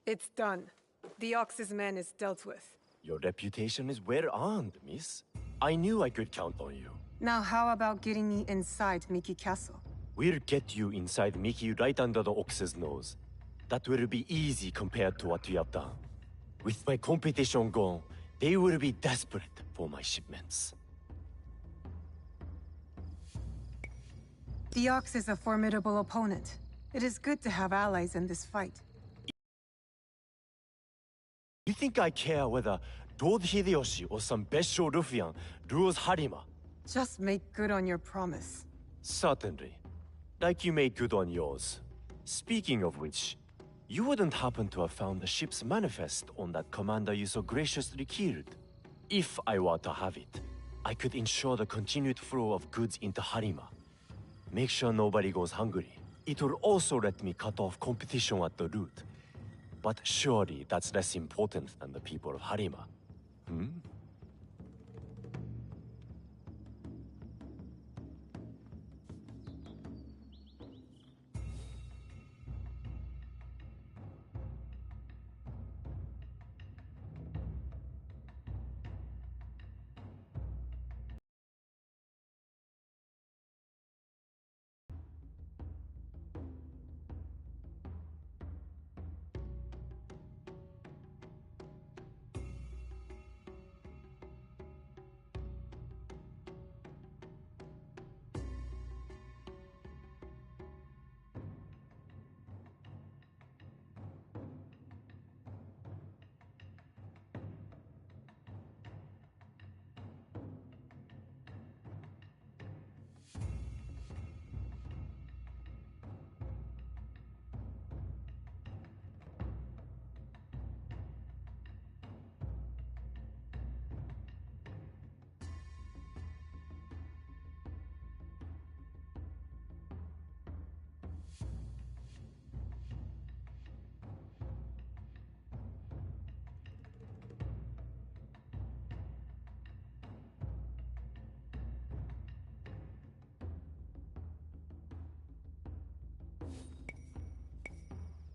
It's done. The Ox's man is dealt with. Your reputation is well earned, miss. I knew I could count on you. Now how about getting me inside Mickey Castle? We'll get you inside Mickey right under the Ox's nose. That will be easy compared to what we have done. With my competition gone, they will be desperate for my shipments. The Ox is a formidable opponent. It is good to have allies in this fight. You think I care whether Lord Hideyoshi or some bestial ruffian rules Harima? Just make good on your promise. Certainly. Like you made good on yours. Speaking of which, you wouldn't happen to have found the ship's manifest on that commander you so graciously killed. If I were to have it, I could ensure the continued flow of goods into Harima. Make sure nobody goes hungry. It will also let me cut off competition at the root. But surely that's less important than the people of Harima. Hmm?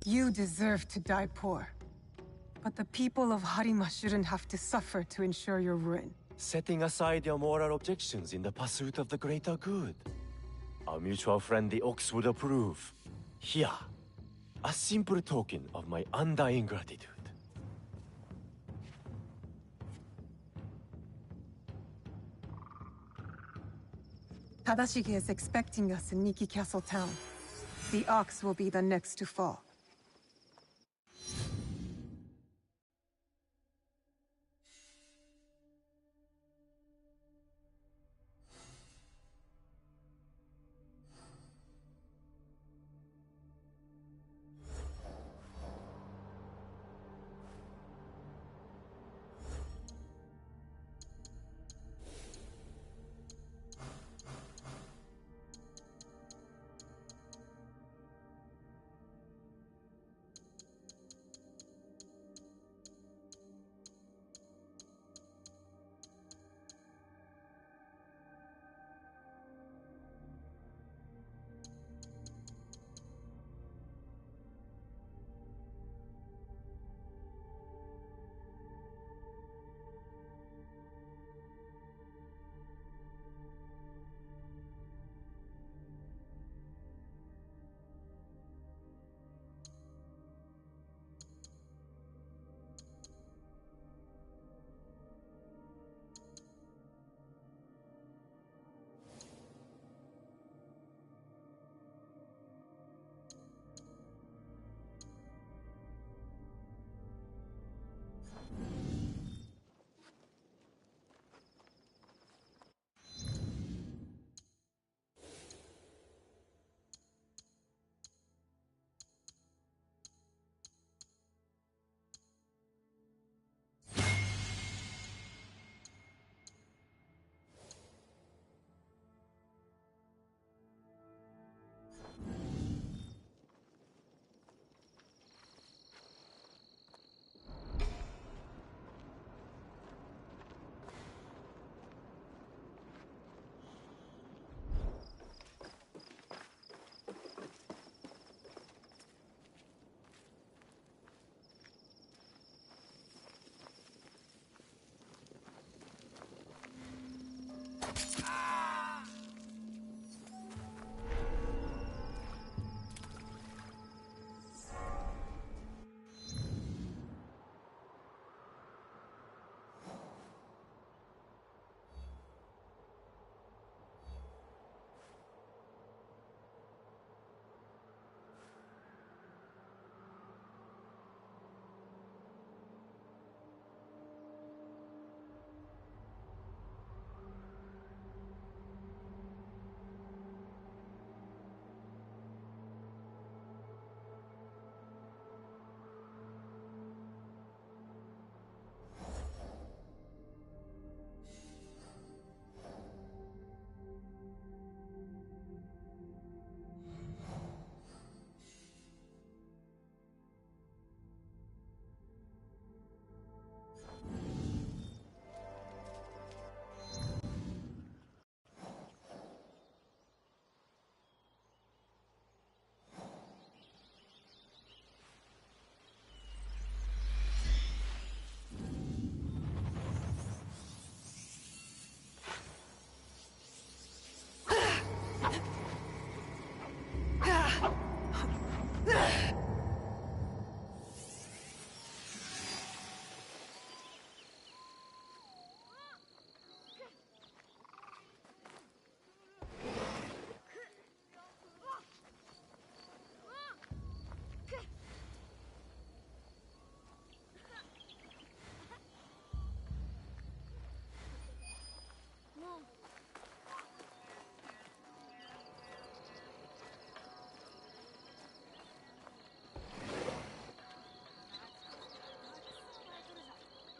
You deserve to die poor. But the people of Harima shouldn't have to suffer to ensure your ruin. Setting aside your moral objections in the pursuit of the greater good. Our mutual friend the Ox would approve. Here, a simple token of my undying gratitude. Tadashige is expecting us in Miki Castle town. The Ox will be the next to fall.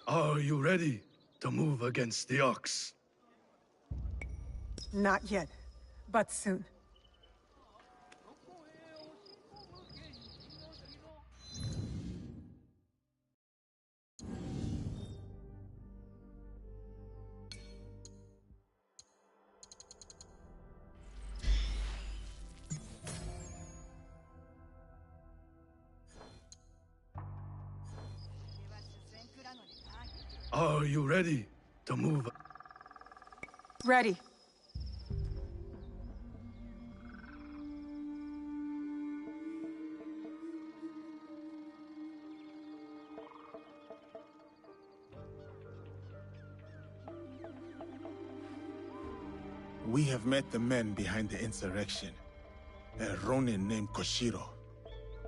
Are you ready to move against the Ox? Not yet, but soon. Are you ready to move? Ready. We have met the men behind the insurrection. A Ronin named Koshiro.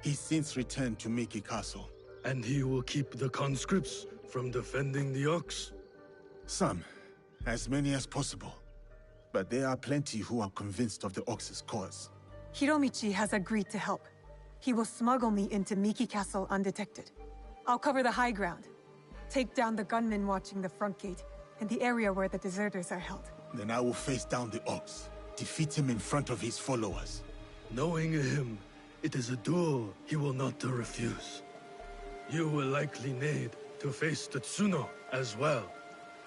He's since returned to Miki Castle. And he will keep the conscripts from defending the Ox? Some. As many as possible. But there are plenty who are convinced of the Ox's cause. Hiromichi has agreed to help. He will smuggle me into Miki Castle undetected. I'll cover the high ground. Take down the gunmen watching the front gate, and the area where the deserters are held. Then I will face down the Ox. Defeat him in front of his followers. Knowing him, it is a duel he will not refuse. You will likely need to face Tetsuno as well.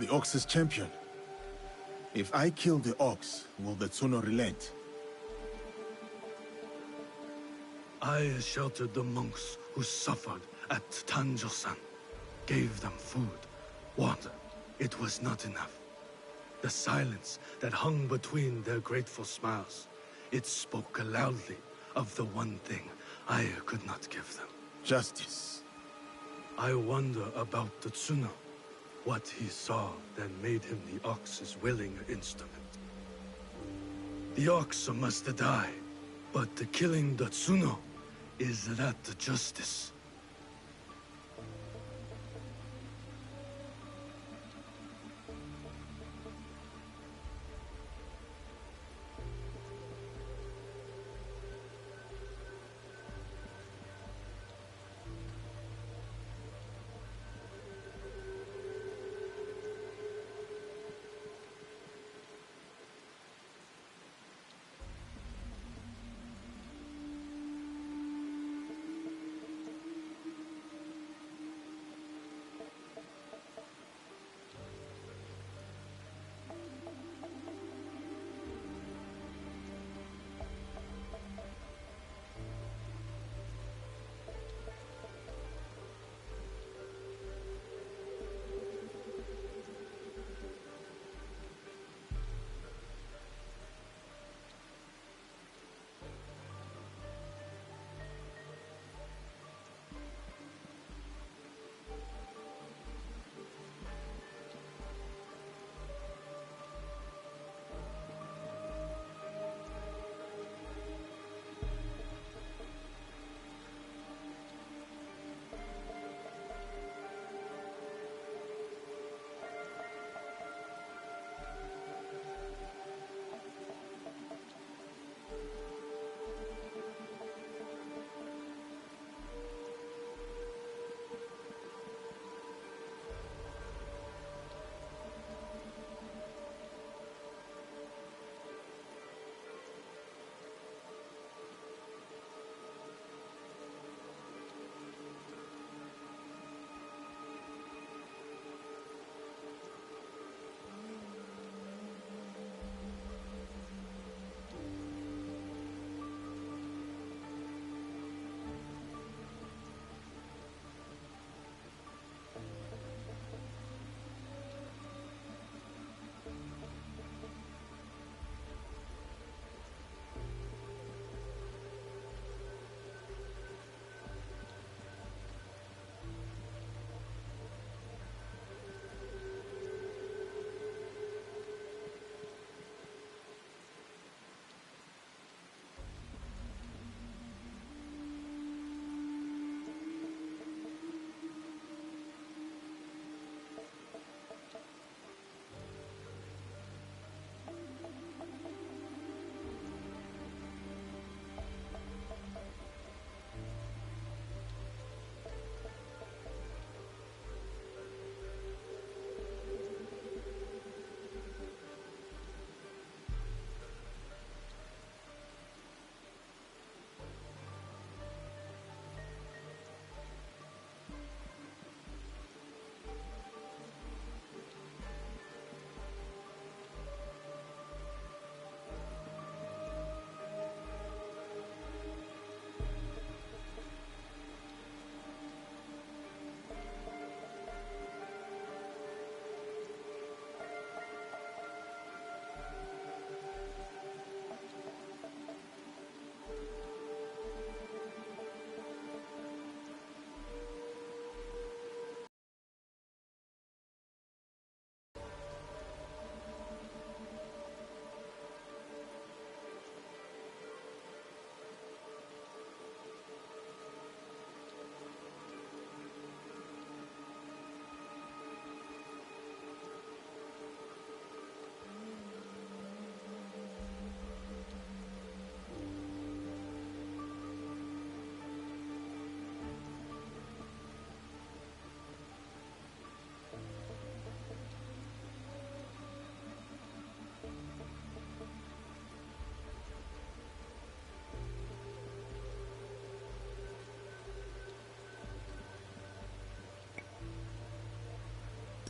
The Ox's champion. If I kill the Ox, will the Tsuno relent? I sheltered the monks who suffered at Tanjo-san. Gave them food, water. It was not enough. The silence that hung between their grateful smiles, it spoke loudly of the one thing I could not give them. Justice. I wonder about Tetsuno. What he saw that made him the Ox's willing instrument. The Ox must die, but killing Tetsuno, is that justice?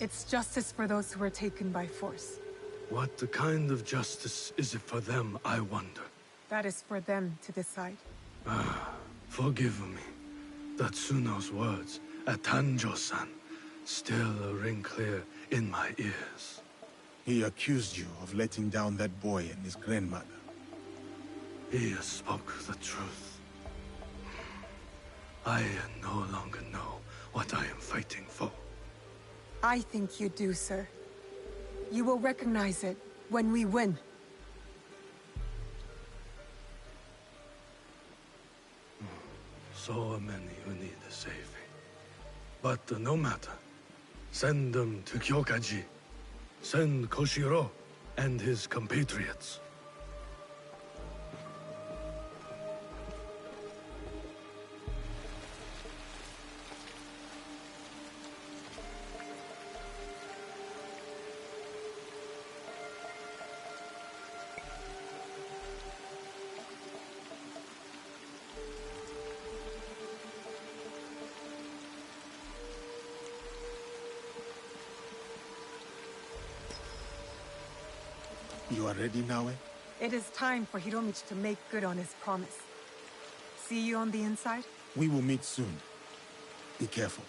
It's justice for those who were taken by force. What kind of justice is it for them, I wonder? That is for them to decide. Forgive me. Tatsuno's words at Tanjo-san still ring clear in my ears. He accused you of letting down that boy and his grandmother. He spoke the truth. I no longer know what I am fighting for. I think you do, sir. You will recognize it when we win. So many who need a saving. But no matter. Send them to Kyokaji. Send Koshiro and his compatriots. You are ready now, eh? It is time for Hiromichi to make good on his promise. See you on the inside? We will meet soon. Be careful.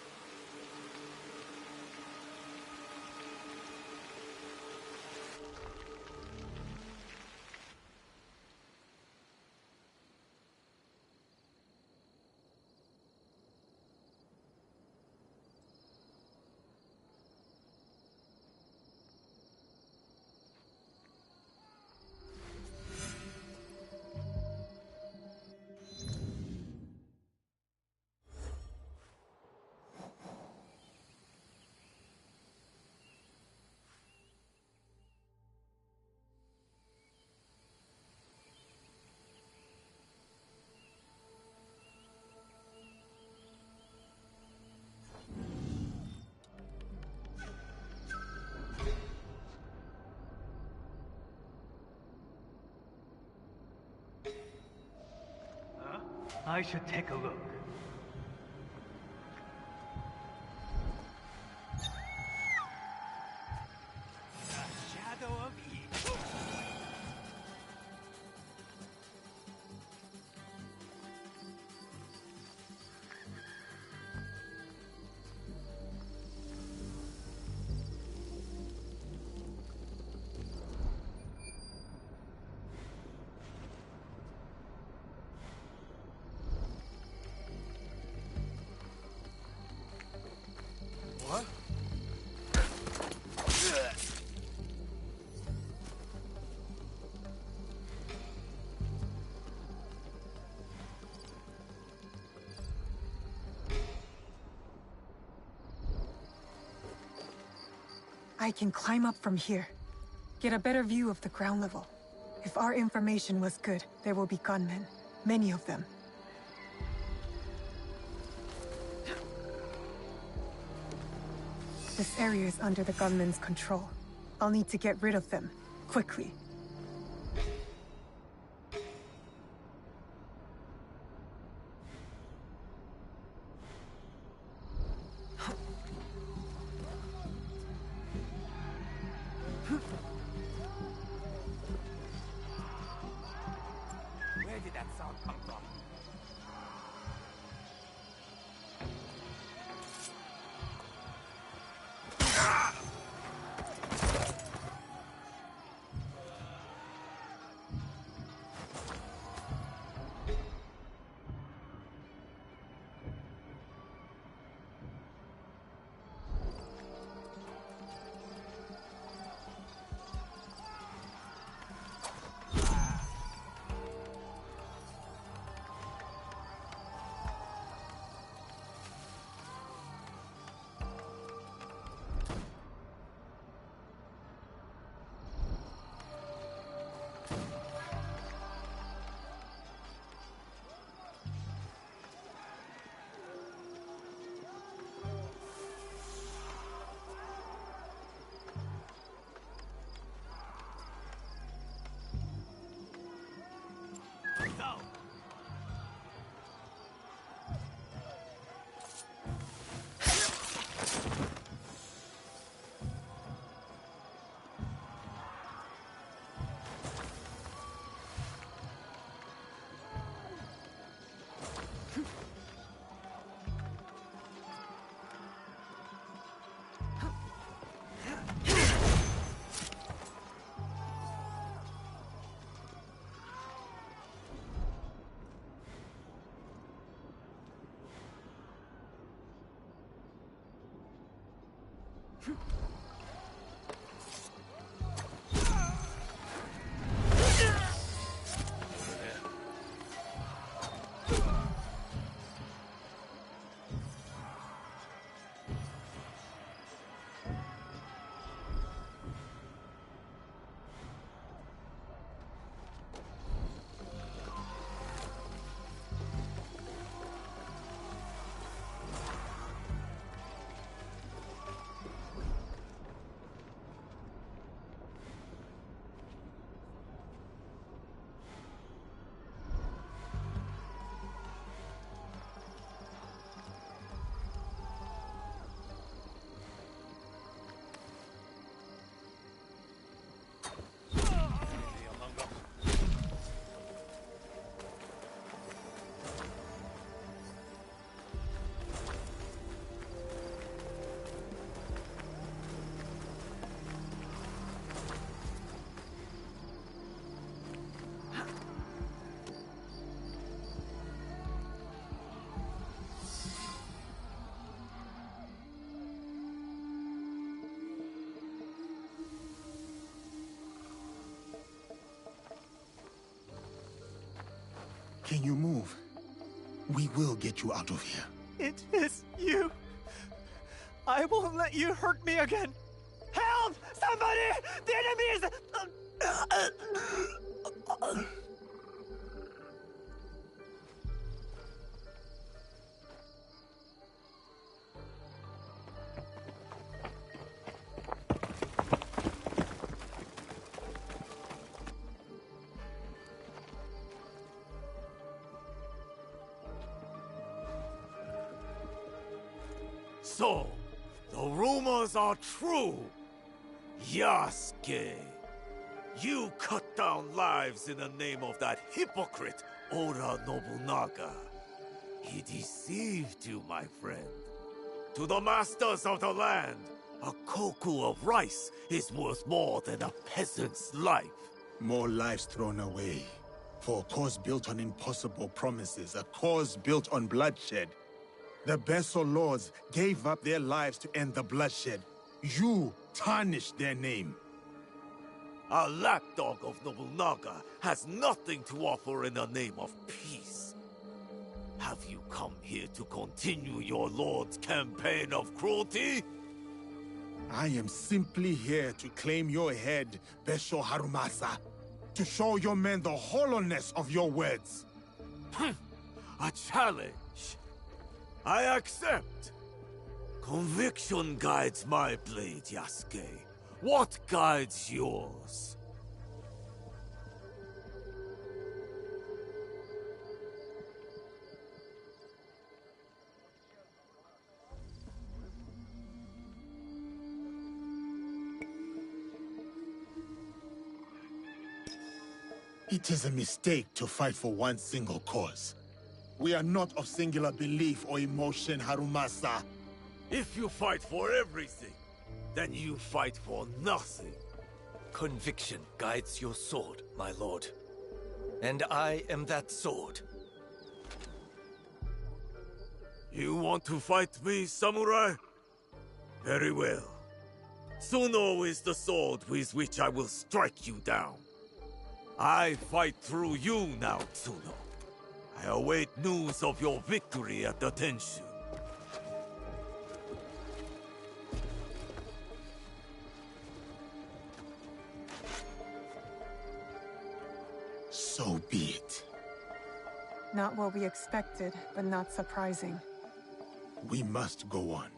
I should take a look. The shadow of evil. What? I can climb up from here. Get a better view of the ground level. If our information was good, there will be gunmen. Many of them. This area is under the gunmen's control. I'll need to get rid of them. Quickly. Where did that sound come from? Can you move? We will get you out of here. It is you. I won't let you hurt me again. Help! Somebody! The enemy is... So, the rumors are true. Yasuke, you cut down lives in the name of that hypocrite, Oda Nobunaga. He deceived you, my friend. To the masters of the land, a koku of rice is worth more than a peasant's life. More lives thrown away. For a cause built on impossible promises, a cause built on bloodshed. The Besso lords gave up their lives to end the bloodshed. You tarnished their name. A lapdog of Nobunaga has nothing to offer in the name of peace. Have you come here to continue your lord's campaign of cruelty? I am simply here to claim your head, Besho Harumasa. To show your men the hollowness of your words. A challenge. I accept. Conviction guides my blade, Yasuke. What guides yours? It is a mistake to fight for one single cause. We are not of singular belief or emotion, Harumasa. If you fight for everything, then you fight for nothing. Conviction guides your sword, my lord. And I am that sword. You want to fight me, samurai? Very well. Tsuno is the sword with which I will strike you down. I fight through you now, Tsuno. I await news of your victory at the Tenshu. So be it. Not what we expected, but not surprising. We must go on.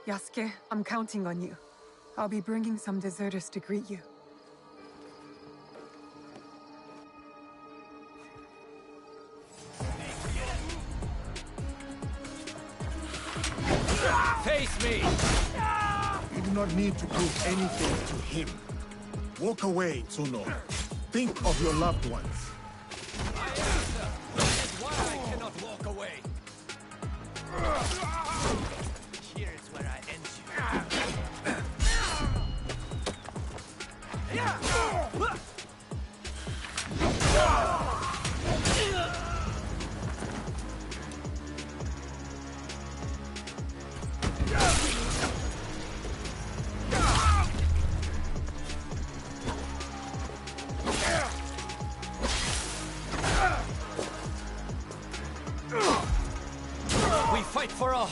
Yasuke, I'm counting on you. I'll be bringing some deserters to greet you. Face me! You do not need to prove anything to him. Walk away, Tsuno. Think of your loved ones. My answer is why I cannot walk away. Here's where I end you.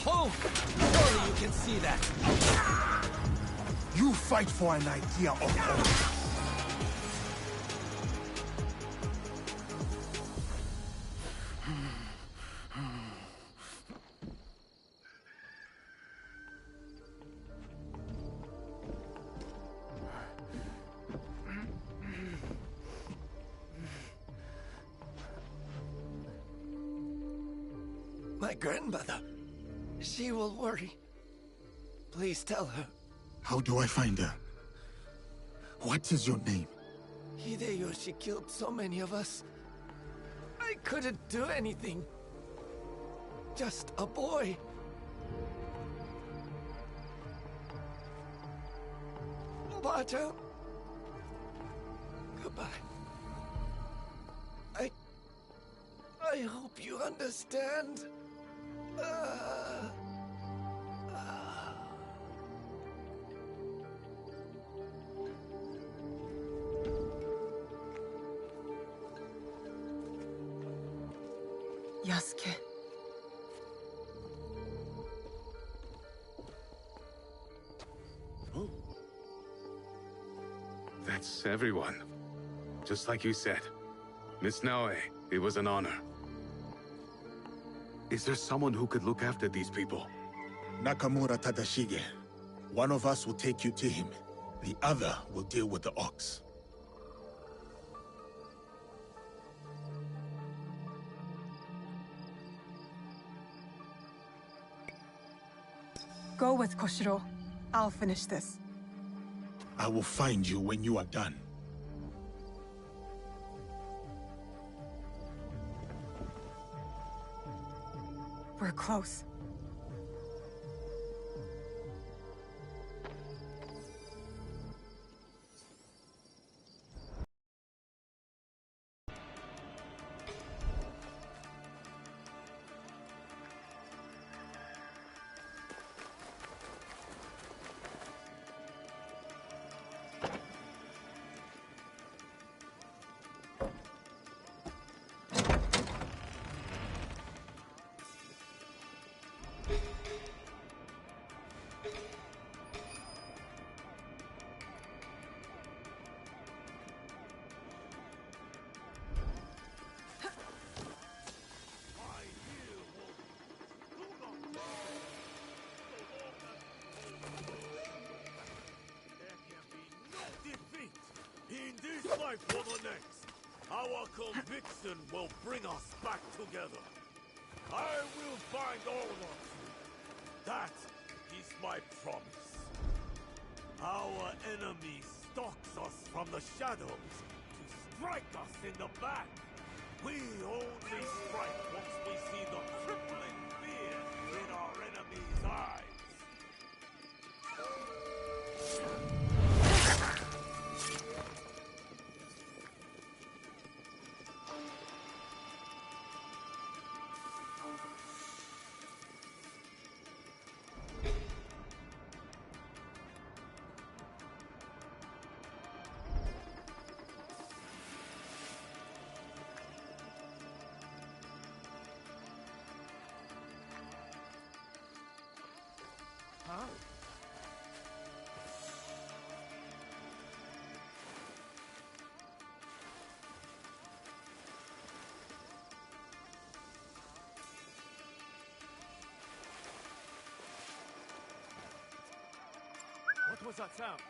home! Surely you can see that! You fight for an idea of home. My grandmother. She will worry. Please tell her. How do I find her? What is your name? Hideyoshi killed so many of us. I couldn't do anything. Just a boy. Baja. Goodbye. I hope you understand. Yasuke. That's everyone. Just like you said. Miss Naoe, it was an honor. Is there someone who could look after these people? Nakamura Tadashige. One of us will take you to him. The other will deal with the ox. Go with Koshiro. I'll finish this. I will find you when you are done. We're close. Life for the next. Our conviction will bring us back together. I will find all of you. That is my promise. Our enemy stalks us from the shadows to strike us in the back. We only strike once we see the crippling fear in our enemy's eyes. What was that sound?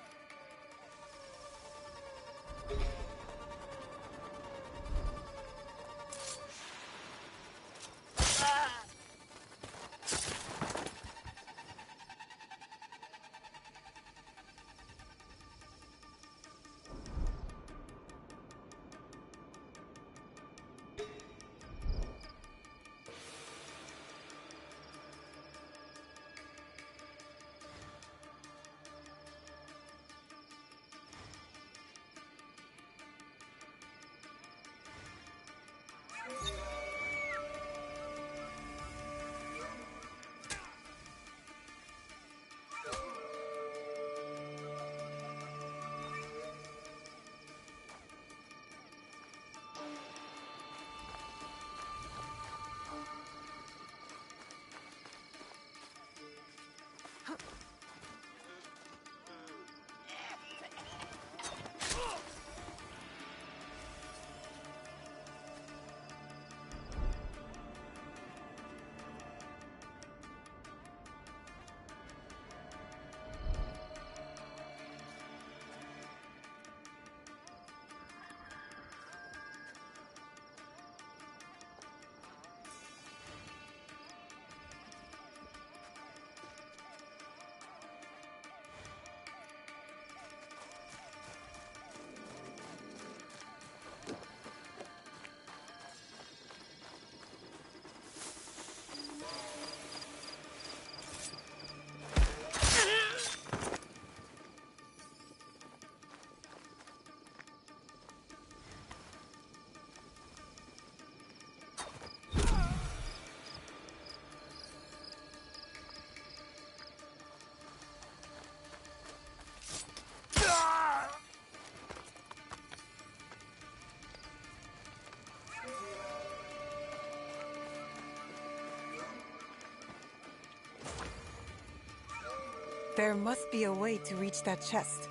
There must be a way to reach that chest.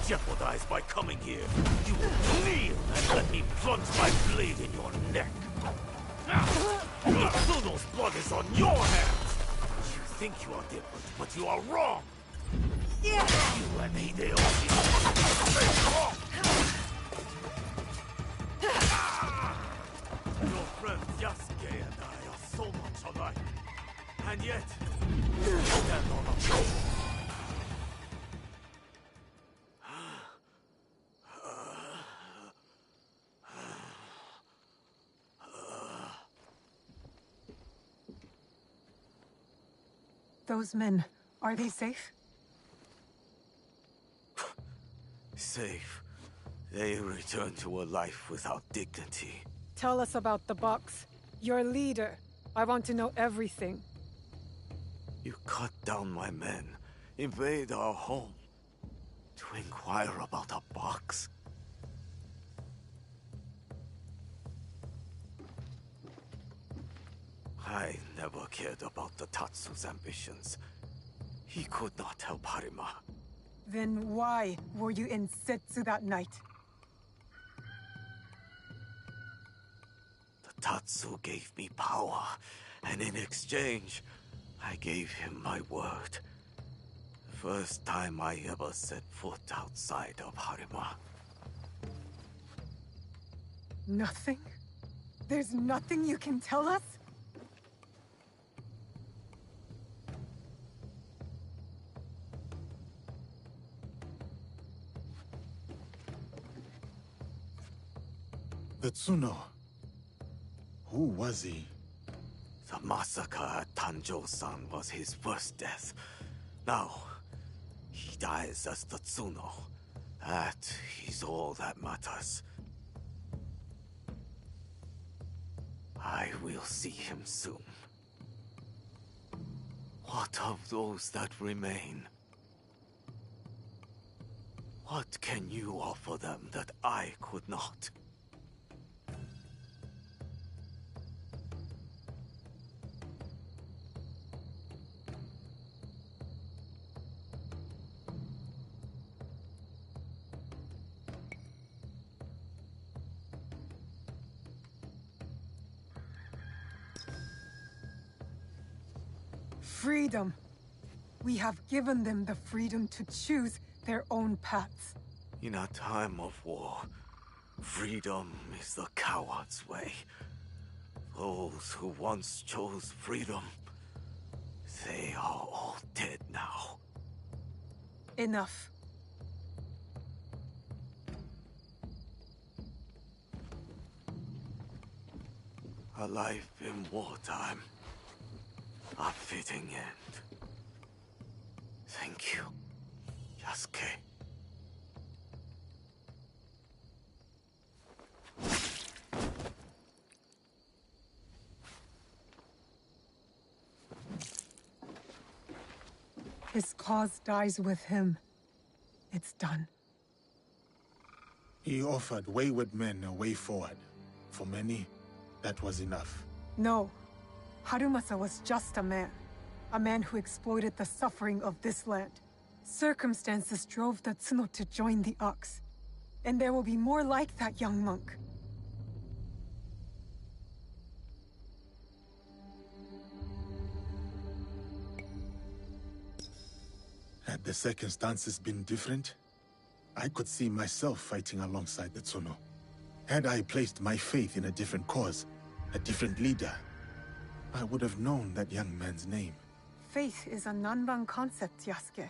Jeopardized by coming here. You will kneel and let me plunge my blade in your neck. Tsuno's blood is on your hands. You think you are different, but you are wrong. You and Hideyoshi are wrong. Your friends Yasuke and I are so much alike. And yet, we stand on a pole. Those men, are they safe? Safe. They return to a life without dignity. Tell us about the box. Your leader. I want to know everything. You cut down my men, invade our home, to inquire about a box. I never cared about the Tatsu's ambitions. He could not help Harima. Then why were you in Setsu that night? The Tatsu gave me power, and in exchange, I gave him my word. The first time I ever set foot outside of Harima. Nothing? There's nothing you can tell us? The Tsuno. Who was he? The massacre at Tanjo-san was his first death. Now, he dies as the Tsuno. That is all that matters. I will see him soon. What of those that remain? What can you offer them that I could not? Freedom. We have given them the freedom to choose their own paths. In a time of war, freedom is the coward's way. Those who once chose freedom, they are all dead now. Enough. A life in wartime. A fitting end. Thank you, Yasuke. His cause dies with him. It's done. He offered wayward men a way forward. For many, that was enough. No. Harumasa was just a man. A man who exploited the suffering of this land. Circumstances drove the Tsuno to join the Ox. And there will be more like that young monk. Had the circumstances been different, I could see myself fighting alongside the Tsuno. Had I placed my faith in a different cause, a different leader, I would have known that young man's name. Faith is a Nanban concept, Yasuke.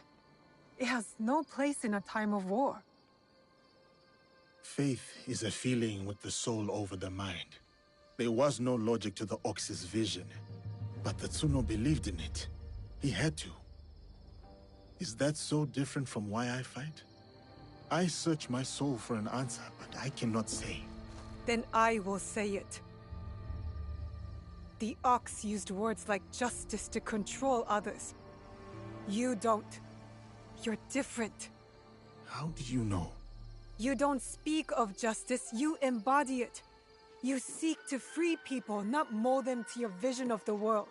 It has no place in a time of war. Faith is a feeling with the soul over the mind. There was no logic to the Ox's vision, but Tatsuno believed in it. He had to. Is that so different from why I fight? I search my soul for an answer, but I cannot say. Then I will say it. The Ox used words like justice to control others. You don't. You're different. How do you know? You don't speak of justice, you embody it. You seek to free people, not mold them to your vision of the world.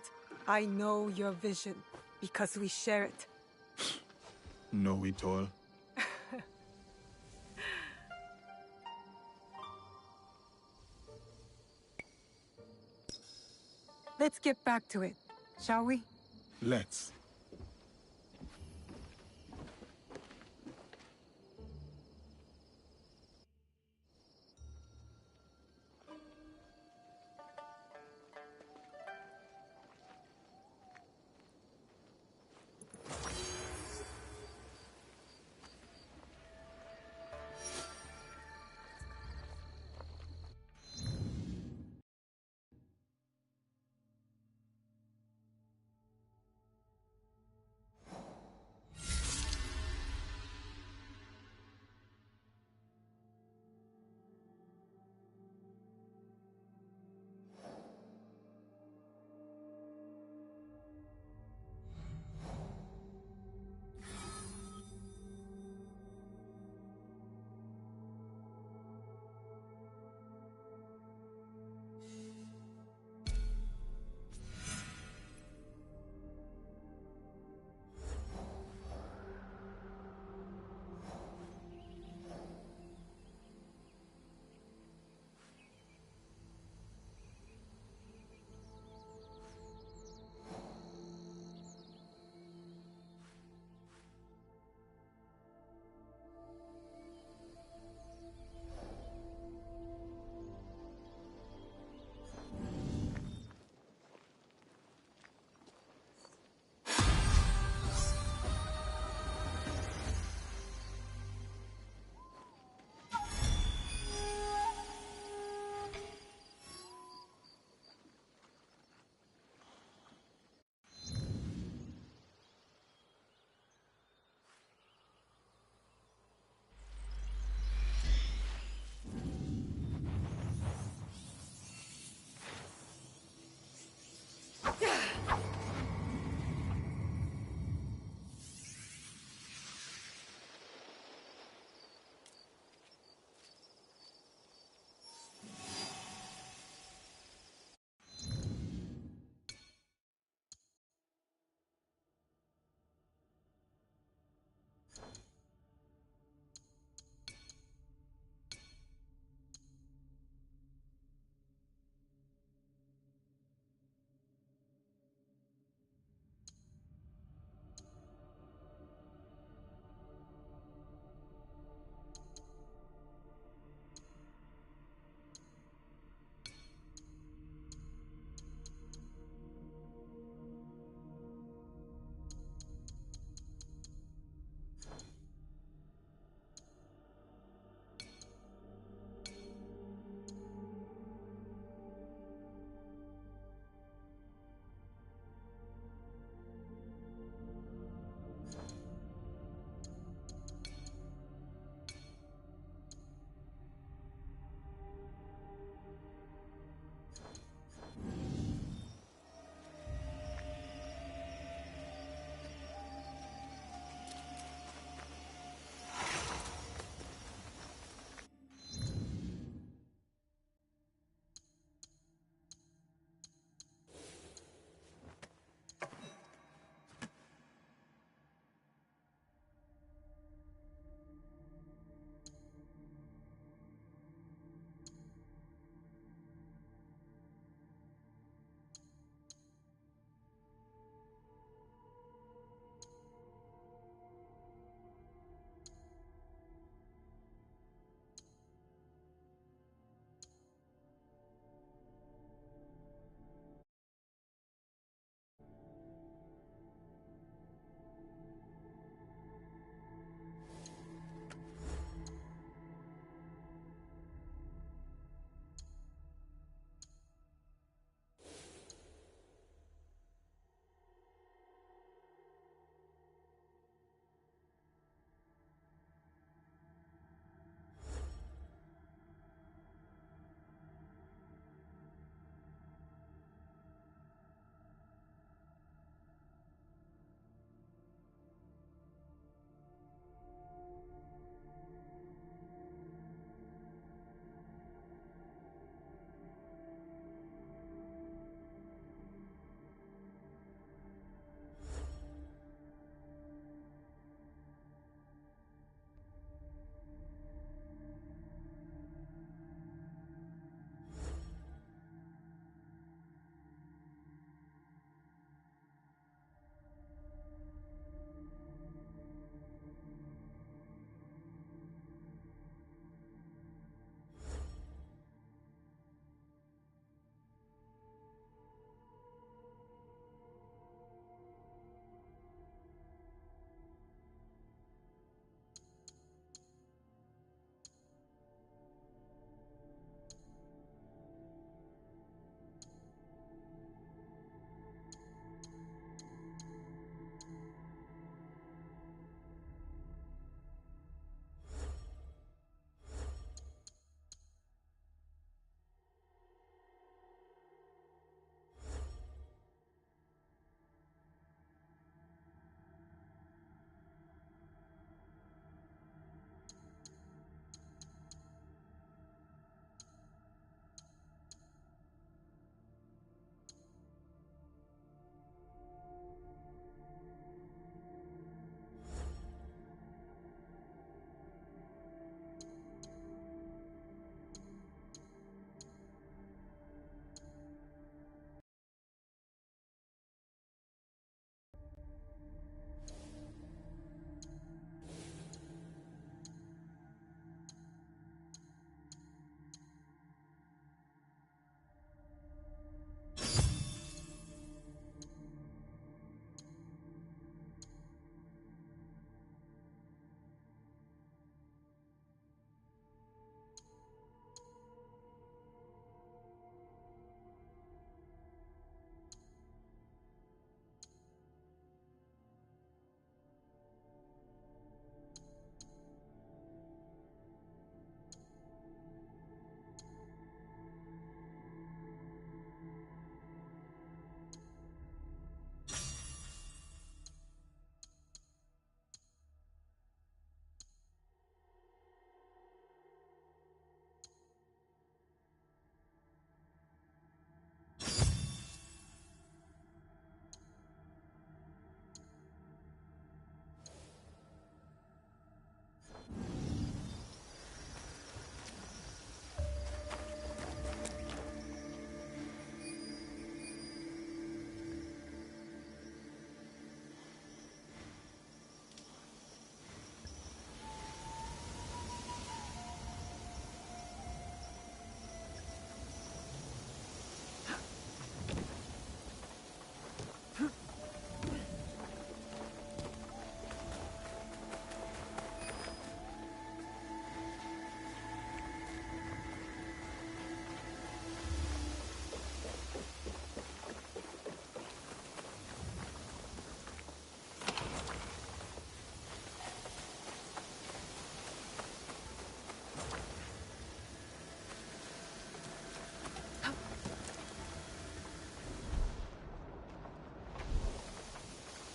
I know your vision, because we share it. No, we all. Let's get back to it, shall we? Let's.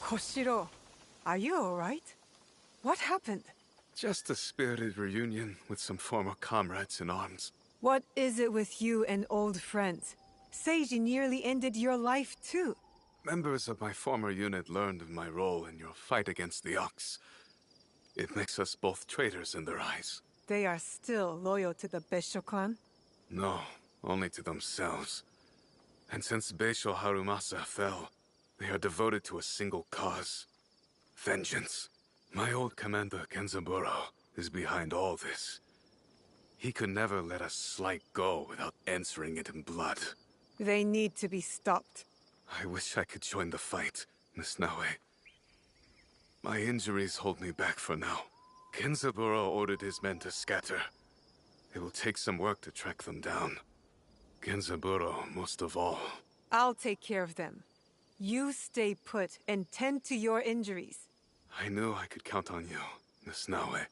Koshiro, are you alright? What happened? Just a spirited reunion with some former comrades in arms. What is it with you and old friends? Seiji nearly ended your life too. Members of my former unit learned of my role in your fight against the Ox. It makes us both traitors in their eyes. They are still loyal to the Beisho clan? No, only to themselves. And since Beisho Harumasa fell, they are devoted to a single cause. Vengeance. My old commander, Kenzaburo, is behind all this. He could never let a slight go without answering it in blood. They need to be stopped. I wish I could join the fight, Miss Naue. My injuries hold me back for now. Kenzaburo ordered his men to scatter. It will take some work to track them down. Kenzaburo, most of all. I'll take care of them. You stay put and tend to your injuries. I knew I could count on you, Miss Naue.